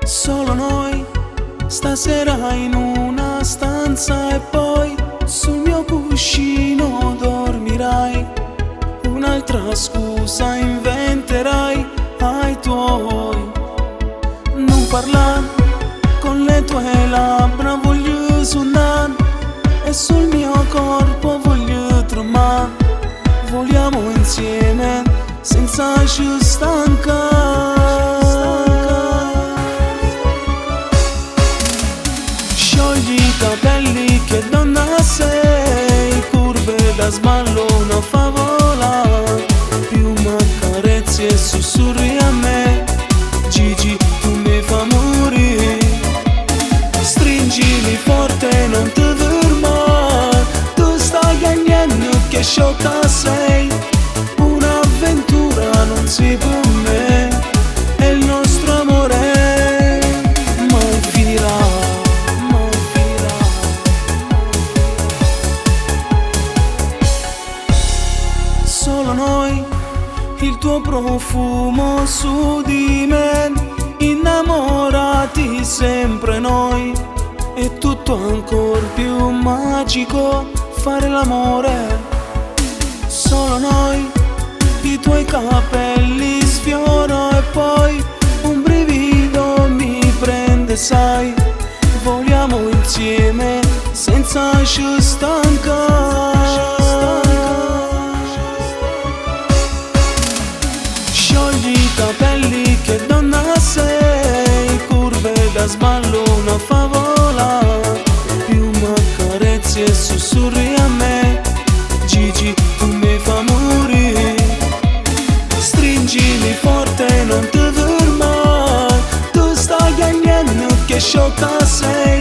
Solo noi, stasera in una stanza e poi sul mio cuscino dormirai. Un'altra scusa inventerai ai tuoi. Non parlar con le tue labbra, voglio suonare e sul mio corpo voglio tremare. Vogliamo insieme senza ci stancare. Sciogli i capelli, che donna sei, curve da sballo, una favola. Più m'accarezzi e sussurri a me, Gigi, tu mi fa morire. Stringili forte, non ti fermare, tu stai cagnando che sciocca sei. Un'avventura non si può me, e il nostro amore mai finirà, mai finirà. Solo noi, il tuo profumo su di me, innamorati sempre noi. È tutto ancora più magico fare l'amore. Solo noi, i tuoi capelli sfioro e poi un brivido mi prende, sai. Vogliamo insieme senza ci stancare. Sciogli i capelli, che donna sei, curve da sballo, una favola. Più m'accarezzi e sussurri a me, Gigi, tu mi fa morire. Stringili forte, non ti fermare, tu stai cagnando che sciocca sei.